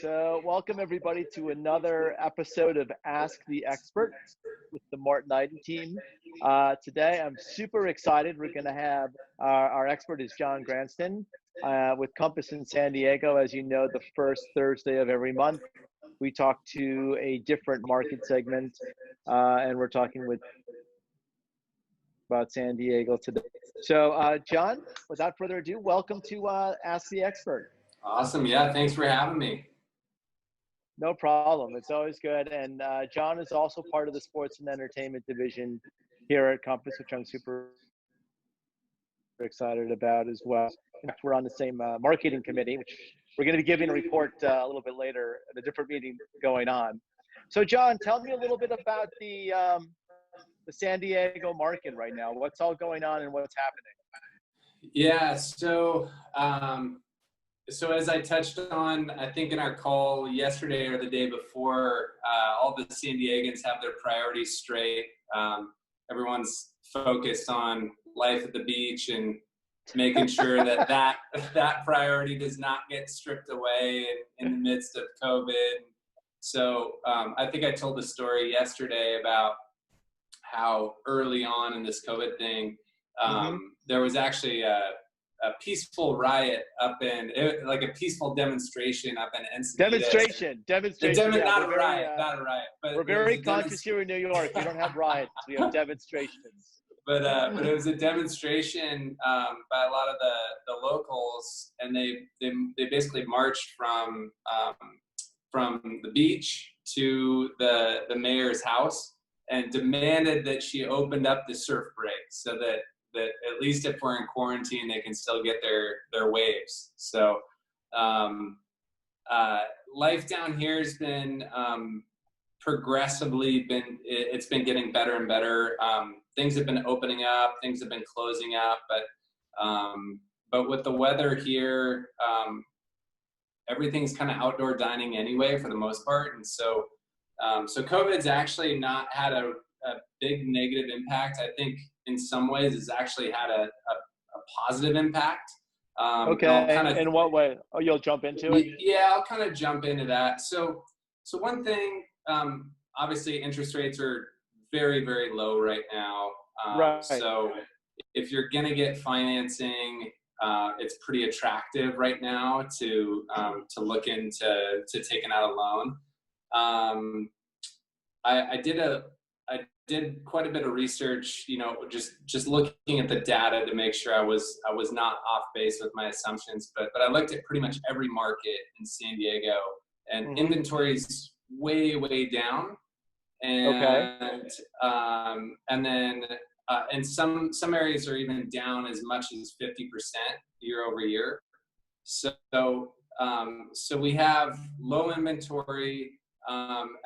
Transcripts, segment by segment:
So welcome everybody to another episode of Ask the Expert with the Martin Eiden team. Today I'm super excited. We're going to have our expert is Jon Granston with Compass in San Diego. As you know, the first Thursday of every month, we talk to a different market segment, and we're talking about San Diego today. So Jon, without further ado, welcome to Ask the Expert. Awesome. Yeah, thanks for having me. No problem. It's always good. And Jon is also part of the sports and entertainment division here at Compass, which I'm super excited about as well. In fact, we're on the same marketing committee, which we're going to be giving a report a little bit later at a different meeting going on. So Jon, tell me a little bit about the San Diego market right now. What's all going on and what's happening? Yeah, so as I touched on, I think in our call yesterday or the day before, all the San Diegans have their priorities straight. Everyone's focused on life at the beach and making sure that priority does not get stripped away in the midst of COVID. So I think I told the story yesterday about how early on in this COVID thing, there was actually a peaceful riot up in, like a peaceful demonstration up in Encinitas. Demonstration. Yeah, not a riot. But we're very conscious here in New York. We don't have riots. We have demonstrations. But it was a demonstration by a lot of the locals, and they basically marched from the beach to the mayor's house and demanded that she opened up the surf break so that at least if we're in quarantine, they can still get their waves. So life down here has been progressively it's been getting better and better. Things have been opening up, things have been closing up, but with the weather here, everything's kind of outdoor dining anyway for the most part. And so COVID's actually not had a big negative impact. I think in some ways it's actually had a positive impact. Okay, in what way? Oh, you'll jump into it? Yeah, I'll kind of jump into that. So one thing, obviously interest rates are very, very low right now. Right. So if you're going to get financing, it's pretty attractive right now to look into taking out a loan. I did quite a bit of research, just looking at the data to make sure I was not off base with my assumptions, but I looked at pretty much every market in San Diego, and inventory's way down. And and then and some areas are even down as much as 50% year over year. So we have low inventory.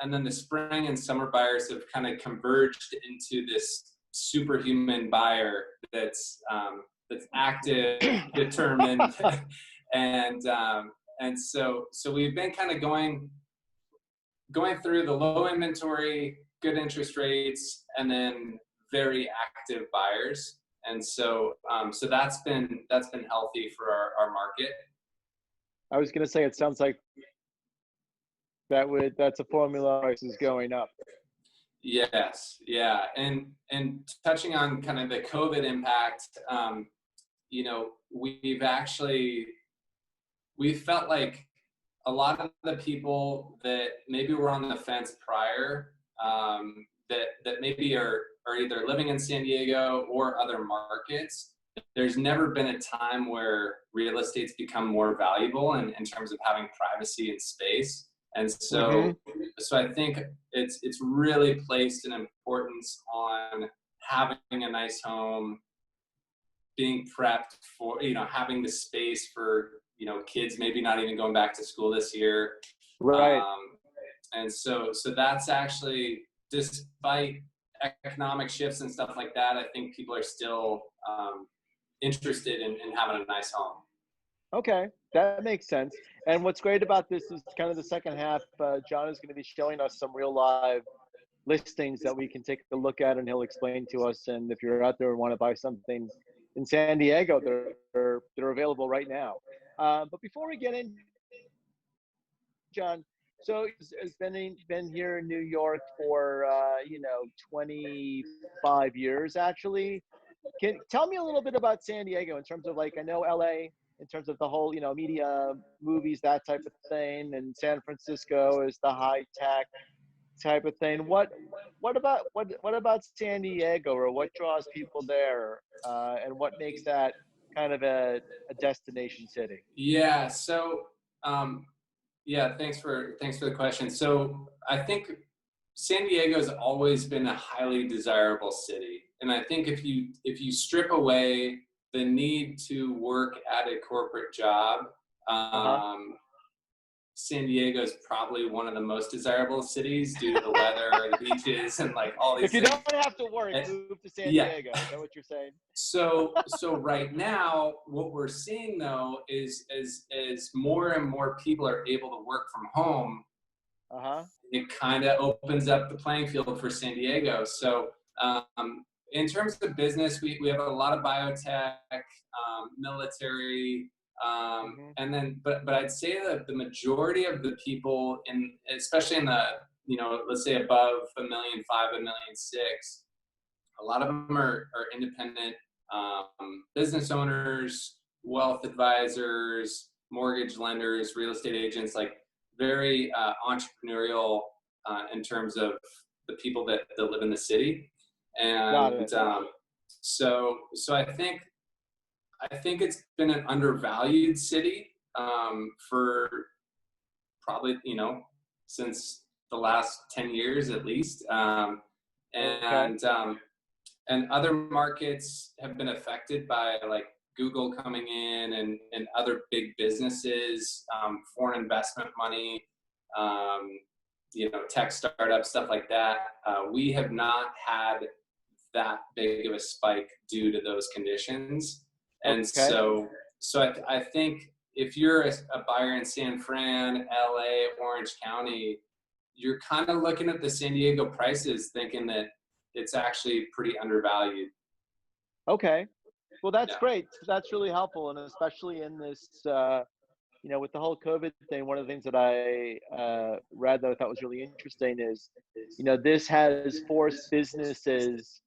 And then the spring and summer buyers have kind of converged into this superhuman buyer that's active, determined, and so we've been kind of going through the low inventory, good interest rates, and then very active buyers, and so that's been healthy for our market. I was going to say, it sounds like that's a formula prices going up. Yes. Yeah. And touching on kind of the COVID impact, we felt like a lot of the people that maybe were on the fence prior, that maybe are either living in San Diego or other markets, there's never been a time where real estate's become more valuable in terms of having privacy and space. And so I think it's really placed an importance on having a nice home, being prepped for, having the space for, kids maybe not even going back to school this year. Right. And so that's actually, despite economic shifts and stuff like that, I think people are still interested in having a nice home. Okay, that makes sense. And what's great about this is kind of the second half, Jon is going to be showing us some real live listings that we can take a look at, and he'll explain to us. And if you're out there and want to buy something in San Diego, they're available right now. But before we get into John, so has been here in New York for 25 years actually. Can tell me a little bit about San Diego in terms of, like, I know LA in terms of the whole, media, movies, that type of thing, and San Francisco is the high tech type of thing. What about San Diego, or what draws people there, and what makes that kind of a destination city? Yeah. So, um, yeah, thanks for the question. So I think San Diego's always been a highly desirable city, and I think if you strip away the need to work at a corporate job, Uh-huh. um, San Diego is probably one of the most desirable cities due to the weather, the beaches, and like all If these you things. don't have to work, And- move to San yeah. Diego. Is that what you're saying? So right now, what we're seeing though is more and more people are able to work from home. Uh-huh. It kind of opens up the playing field for San Diego. So in terms of business, we have a lot of biotech, military, Hmm. and then but I'd say that the majority of the people in, especially in the, let's say above 1.5 million, 1.6 million, a lot of them are independent business owners, wealth advisors, mortgage lenders, real estate agents, like very entrepreneurial in terms of the people that live in the city. Got And it. so I think it's been an undervalued city for probably, since the last 10 years at least. Okay. And other markets have been affected by like Google coming in and other big businesses, foreign investment money, um, tech startups, stuff like that. We have not had that big of a spike due to those conditions. And Okay. so I think if you're a buyer in San Fran, LA, Orange County, you're kind of looking at the San Diego prices thinking that it's actually pretty undervalued. Okay. Well, that's Yeah. great. That's really helpful, and especially in this, with the whole COVID thing. One of the things that I read that I thought was really interesting is, this has forced businesses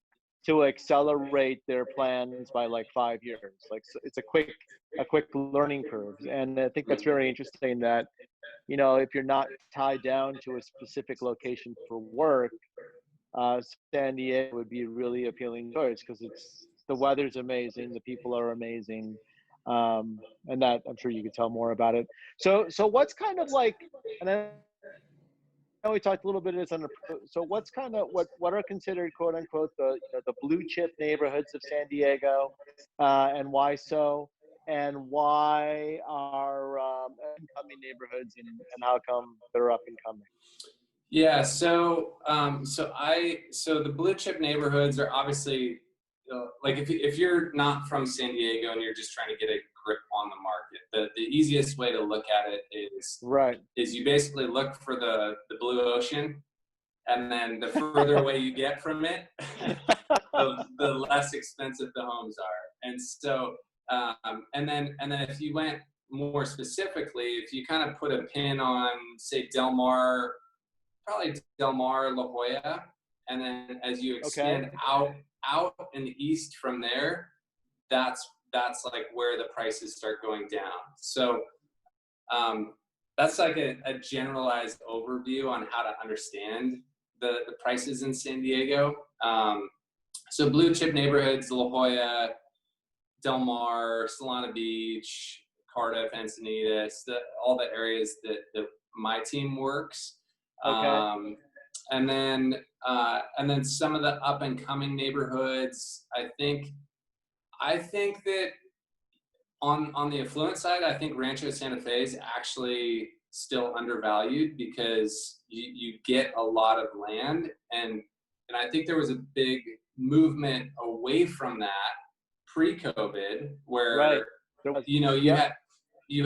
to accelerate their plans by like 5 years. Like, so it's a quick learning curve, and I think that's very interesting. That if you're not tied down to a specific location for work, San Diego would be a really appealing choice because the weather's amazing, the people are amazing, and that I'm sure you could tell more about it. So what's kind of like, and I know we talked a little bit of this on the. So what's kind of what are considered, quote unquote, the blue chip neighborhoods of San Diego, and why so? And why are incoming neighborhoods, and how come they're up and coming? Yeah, so the blue chip neighborhoods are obviously, like if you're not from San Diego and you're just trying to get a grip on the market, the easiest way to look at it Right. is you basically look for the blue ocean, and then the further away you get from it, the less expensive the homes are. And so and then if you went more specifically, if you kind of put a pin on, say, Del Mar, probably Del Mar, La Jolla, and then as you Okay. extend out and east from there, that's like where the prices start going down. So that's like a generalized overview on how to understand the prices in San Diego. So blue chip neighborhoods: La Jolla, Del Mar, Solana Beach, Cardiff, Encinitas, all the areas that my team works. Okay. And then some of the up and coming neighborhoods. I think that on the affluent side, I think Rancho Santa Fe is actually still undervalued because you get a lot of land, and I think there was a big movement away from that pre-COVID, Right. where There was. you Yep.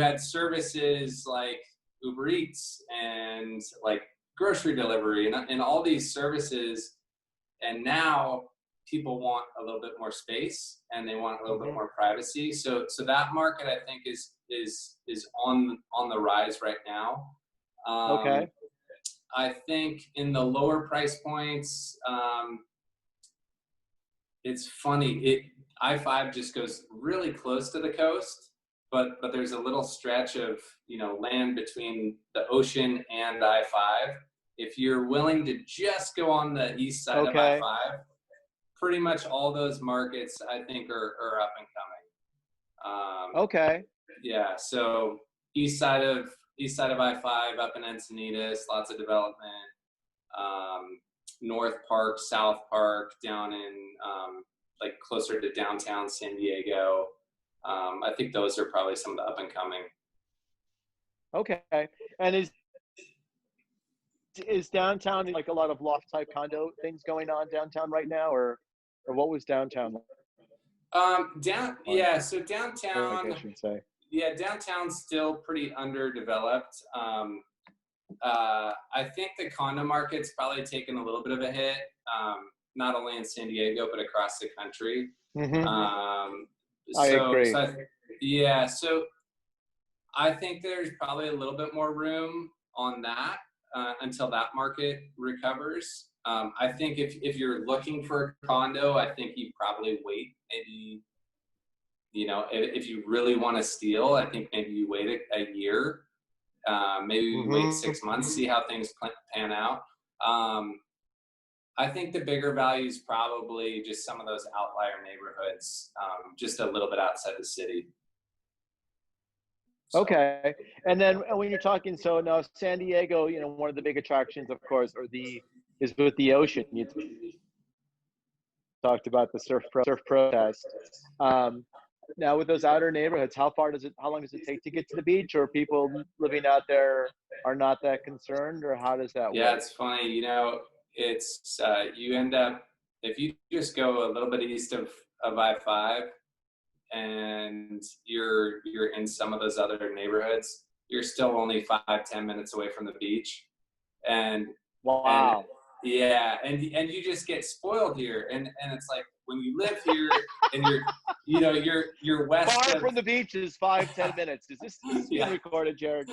had services like Uber Eats and like grocery delivery and all these services, and now people want a little bit more space and they want a little bit Hmm. more privacy. So that market, I think, is on the rise right now. Okay. I think in the lower price points, it's funny. I-5 just goes really close to the coast, but there's a little stretch of land between the ocean and I-5. If you're willing to just go on the east side of Okay. I-5, pretty much all those markets I think are up and coming. Okay. Yeah, so east side of I-5 up in Encinitas, lots of development. North Park, South Park, down in like closer to downtown San Diego. I think those are probably some of the up and coming. Okay. And is downtown like a lot of loft type condo things going on downtown right now, or what was downtown Yeah, so like, downtown, I should say? yeah, downtown's still pretty underdeveloped. I think the condo market's probably taken a little bit of a hit, not only in San Diego, but across the country. Mm-hmm. I So, agree. yeah, so I think there's probably a little bit more room on that until that market recovers. I think if you're looking for a condo, I think you probably wait maybe, if you really want to steal, I think maybe you wait a year. Maybe you wait Mm-hmm. 6 months, see how things pan out. I think the bigger value is probably just some of those outlier neighborhoods, just a little bit outside the city. So. Okay. And then when you're talking, so now San Diego, one of the big attractions, of course, is with the ocean. You talked about the surf protest. Now with those outer neighborhoods, how long does it take to get to the beach, or people living out there are not that concerned, or how does that Yeah, work? it's funny. It's you end up, if you just go a little bit east of I-5 and you're in some of those other neighborhoods, you're still only 5-10 minutes away from the beach. And Wow. yeah, and you just get spoiled here, and it's like when you live here and you're west Far of, from the beach is 5-10 minutes. Is this being yeah, recorded, Jared?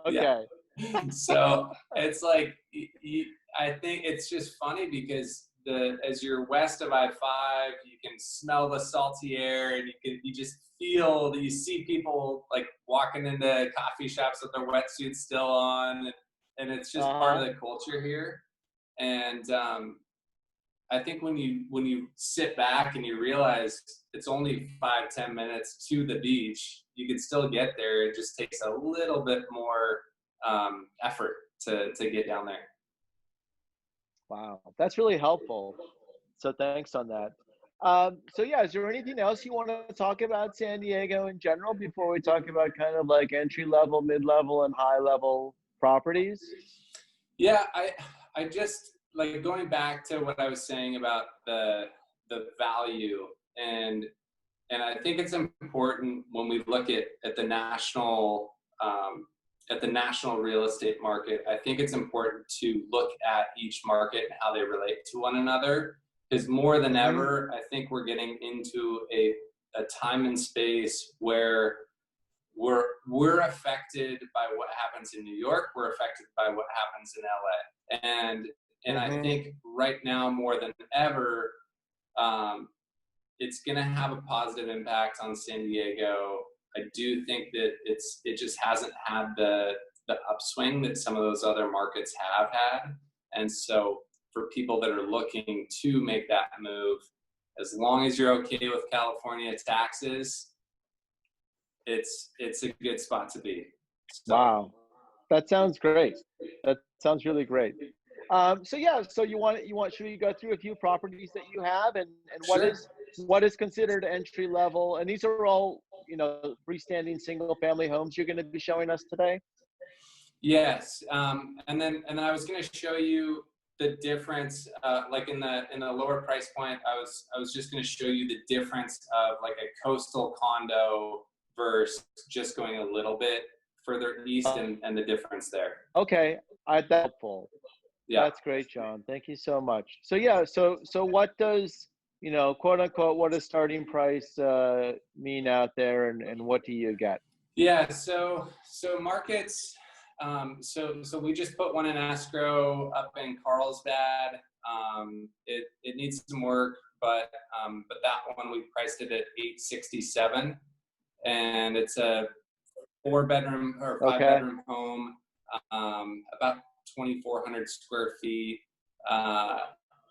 yeah. Okay. So it's like I think it's just funny because as you're west of I-5, you can smell the salty air, and you just feel that you see people like walking into coffee shops with their wetsuits still on, and it's just part of the culture here. And I think when you sit back and you realize it's only 5-10 minutes to the beach, you can still get there. It just takes a little bit more effort to get down there. Wow, that's really helpful. So thanks on that. So yeah, is there anything else you want to talk about San Diego in general before we talk about kind of like entry level, mid level, and high level properties? Yeah, I just like going back to what I was saying about the value, and I think it's important when we look at the national real estate market. I think it's important to look at each market and how they relate to one another, because more than ever, I think we're getting into a time and space where we're affected by what happens in New York. We're affected by what happens in LA, and I think right now more than ever, it's going to have a positive impact on San Diego. I do think that it just hasn't had the upswing that some of those other markets have had. And so for people that are looking to make that move, as long as you're okay with California taxes, it's a good spot to be. So. Wow, that sounds great. That sounds really great. So yeah, so should we go through a few properties that you have, and Sure. what is considered entry level? And these are all, freestanding single family homes you're going to be showing us today? Yes, and then I was going to show you the difference, like in the lower price point. I was just going to show you the difference of like a coastal condo versus just going a little bit further east, and the difference there. Okay, that's helpful. Yeah. That's great, John. Thank you so much. So yeah, so what does, quote unquote, what does starting price mean out there, and what do you get? Yeah, so markets, So we just put one in escrow up in Carlsbad. It needs some work, but that one we priced it at $867, and it's a 4-bedroom or 5-bedroom home, about 2,400 square feet,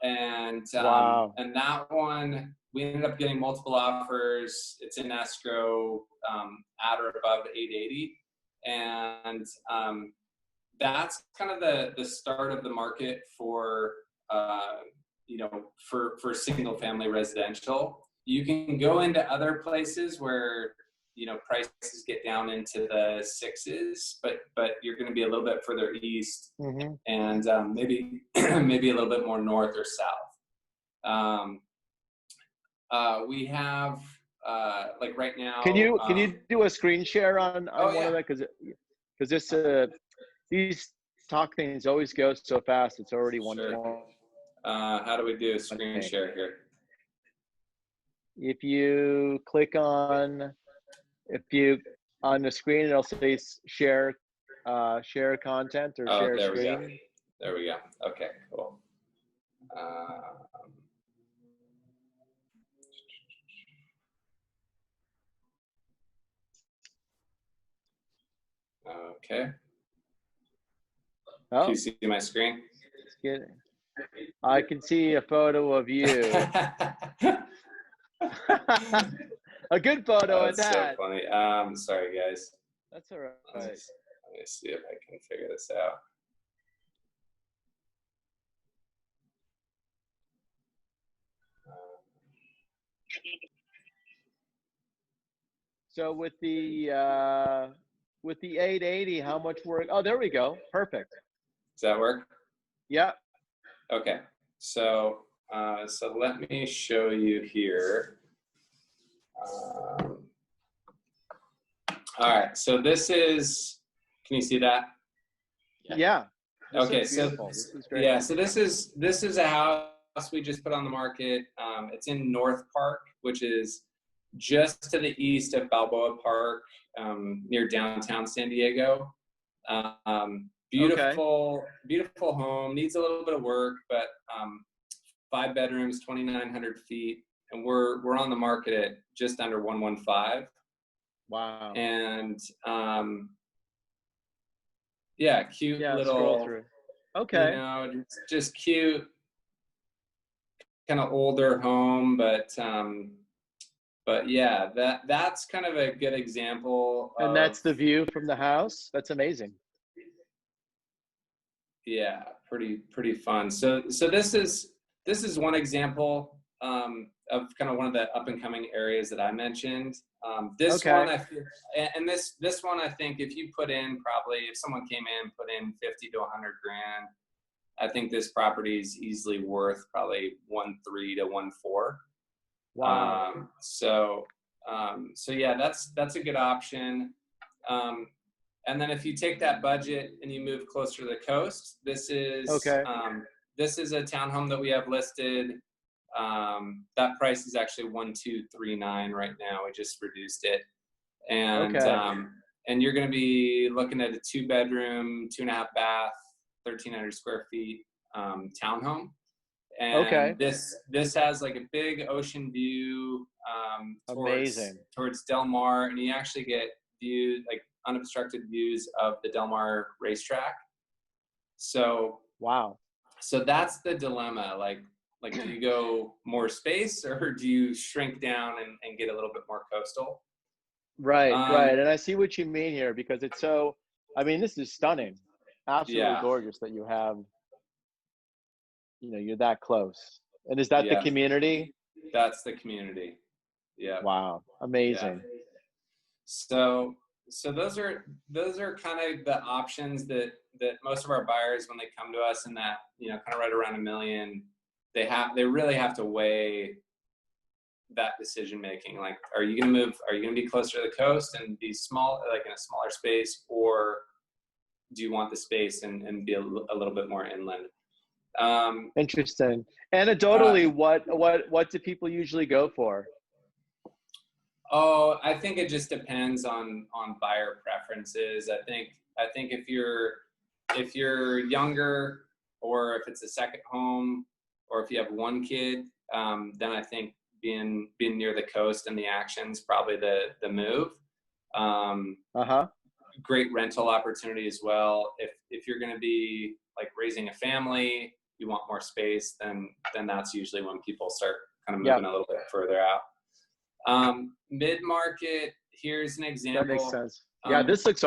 and that one we ended up getting multiple offers. It's in escrow at or above 880. And that's kind of the start of the market for for single family residential. You can go into other places where prices get down into the 6s, but you're going to be a little bit further east, and maybe maybe a little bit more north or south. We have like right now. Can you do a screen share on one of that, because this these talk things always go so fast. It's already one. Sure. How do we do a screen share here? If you click on the screen, it'll say share content or share screen. There we go. Okay, cool. Okay. Oh. Can you see my screen? I can see a photo of you. A good photo at that. So funny. Sorry, guys. That's all right. Let me see if I can figure this out. So with the 880, how much work? Oh, there we go. Perfect. Does that work? Yeah. Okay. So let me show you here. All right. So this is. Can you see that? Yeah. Okay. So yeah. So this is a house we just put on the market. It's in North Park, which is just to the east of Balboa Park, near downtown San Diego. Beautiful home. Needs a little bit of work, but 5 bedrooms, 2,900 feet, and we're on the market at just under 115. Wow. And cute little. Scroll through. Okay. Just cute, kind of older home, but yeah, that's kind of a good example. And that's the view from the house. That's amazing. Yeah, pretty fun. So this is one example of kind of one of the up and coming areas that I mentioned. This one I feel, and this one I think if you put in if someone came in put in 50 to 100 grand, I think this property is easily worth probably 1.3 to 1.4. Wow. So yeah, that's a good option. And then if you take that budget and you move closer to the coast, this is a townhome that we have listed. That price is actually 1,239 right now. We just reduced it, and you're going to be looking at a 2-bedroom, 2.5 bath, 1,300 square feet townhome. And this has like a big ocean view towards Del Mar, and you actually get views, like unobstructed views of the Del Mar racetrack. So so that's the dilemma. Like do you go more space, or do you shrink down and get a little bit more coastal? Right. And I see what you mean here, because it's so. I mean, this is stunning, absolutely gorgeous that you have. You're that close. And is that the community? That's the community. Yeah. Wow. Amazing. Yeah. So those are kind of the options that most of our buyers, when they come to us in that, kind of right around $1 million, they really have to weigh that decision making. Like, are you going to be closer to the coast and be small, like in a smaller space, or do you want the space and be a little bit more inland? Interesting. Anecdotally, what do people usually go for? Oh, I think it just depends on buyer preferences. I think I think if you're younger, or if it's a second home, or if you have one kid, then I think being near the coast and the action's probably the move. Great rental opportunity as well. If you're going to be like raising a family, you want more space, then that's usually when people start kind of moving a little bit further out. Mid-market, here's an example. That makes sense. Yeah, this looks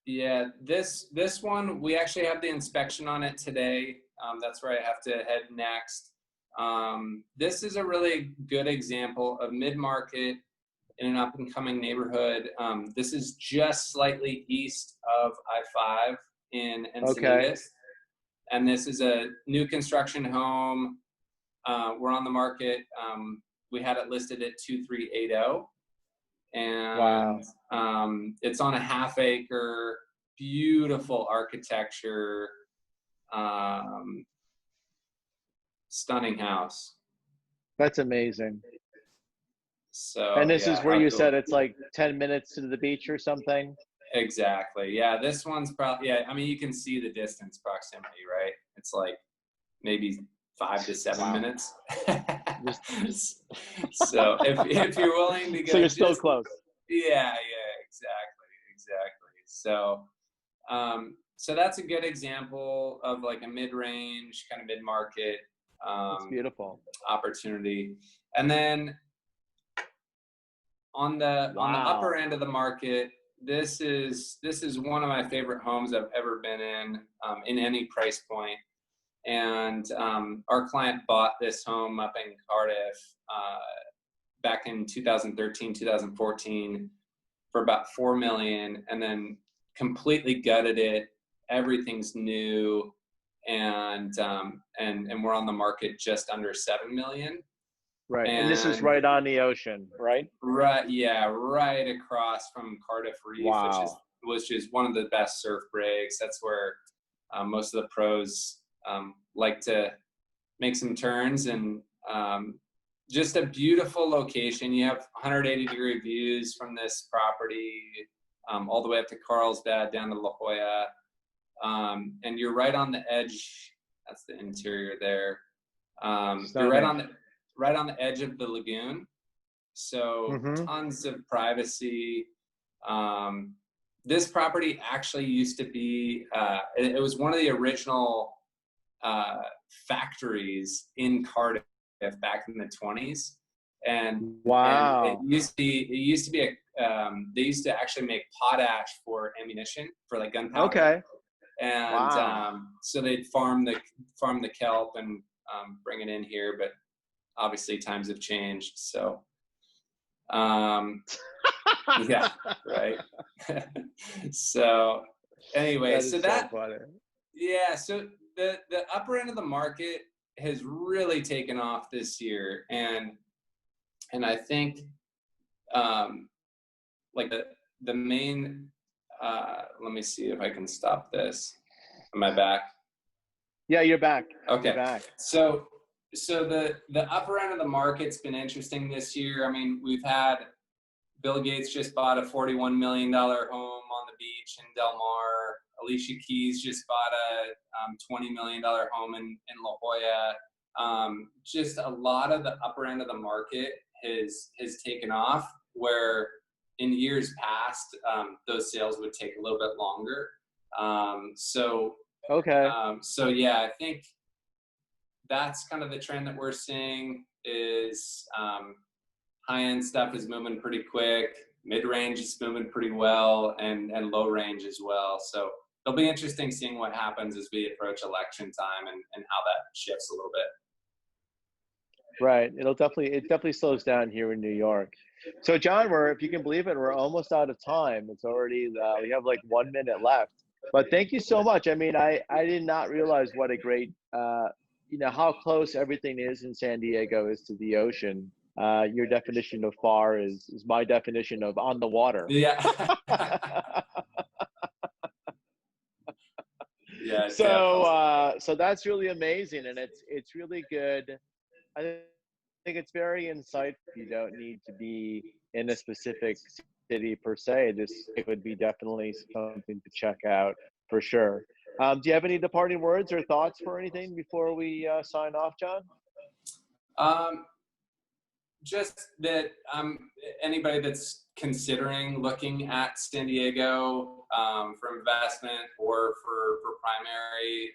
Yeah, this one, we actually have the inspection on it today. That's where I have to head next. This is a really good example of mid-market in an up-and-coming neighborhood. This is just slightly east of I-5 in Encinitas. Okay. And this is a new construction home. We're on the market. We had it listed at 2380. And it's on a half-acre, beautiful architecture, stunning house. That's amazing. So, and this is where you said it's like 10 minutes to the beach or something? Exactly. Yeah, this one's probably, I mean, you can see the distance proximity, right? It's like maybe 5 to 7 minutes. So if you're willing to go, so you're still close. Yeah, exactly. So so that's a good example of like a mid-range, kind of mid-market That's beautiful opportunity. And then on the upper end of the market, this is one of my favorite homes I've ever been in any price point. And our client bought this home up in Cardiff back in 2013, 2014 for about $4 million, and then completely gutted it. Everything's new, and we're on the market just under $7 million. Right, and this is right on the ocean, right? Right, yeah, right across from Cardiff Reef, which is one of the best surf breaks. That's where most of the pros like to make some turns, and just a beautiful location. You have 180-degree views from this property, all the way up to Carlsbad, down to La Jolla, and you're right on the edge. That's the interior there. You're right on the edge of the lagoon, so tons of privacy. This property actually used to be, it was one of the original factories in Cardiff back in the 20s. And, and it used to be they used to actually make potash for ammunition, for like gunpowder. Okay. And so they'd farm the kelp and bring it in here, but obviously times have changed. So yeah, right. So anyway, so the upper end of the market has really taken off this year, and I think like the main let me see if I can stop this. Am I back? Yeah, you're back. Okay. You're back. So the upper end of the market's been interesting this year. I mean, we've had Bill Gates just bought a $41 million home on the beach in Del Mar. Alicia Keys just bought a $20 million home in La Jolla. Just a lot of the upper end of the market has taken off, where in years past, those sales would take a little bit longer. So yeah, I think that's kind of the trend that we're seeing is high-end stuff is moving pretty quick, mid-range is moving pretty well, and low range as well. So it'll be interesting seeing what happens as we approach election time and how that shifts a little bit. Right. It definitely slows down here in New York. So John, if you can believe it, we're almost out of time. It's already, we have like 1 minute left. But thank you so much. I mean, I did not realize what a great, how close everything is in San Diego is to the ocean. Your definition of far is my definition of on the water. Yeah. Yeah. So that's really amazing, and it's really good. I think it's very insightful. You don't need to be in a specific city per se, it would be definitely something to check out for sure. Do you have any departing words or thoughts for anything before we sign off, Jon? Just that anybody that's considering looking at San Diego for investment or for primary,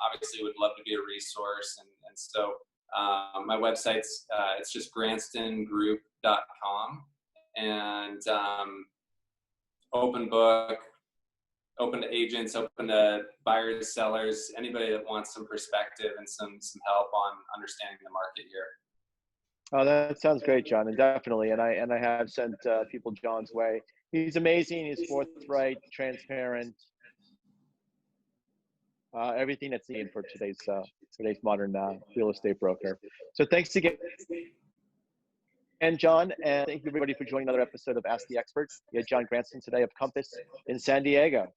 obviously would love to be a resource. And so my website's it's just granstongroup.com, and open book, open to agents, open to buyers, sellers, anybody that wants some perspective and some help on understanding the market here. Oh, that sounds great, Jon, and definitely. And I have sent people Jon's way. He's amazing. He's forthright, transparent, everything that's needed for today's modern real estate broker. So thanks again, Jon, and thank you everybody for joining another episode of Ask the Expert. We had Jon Granston today of Compass in San Diego.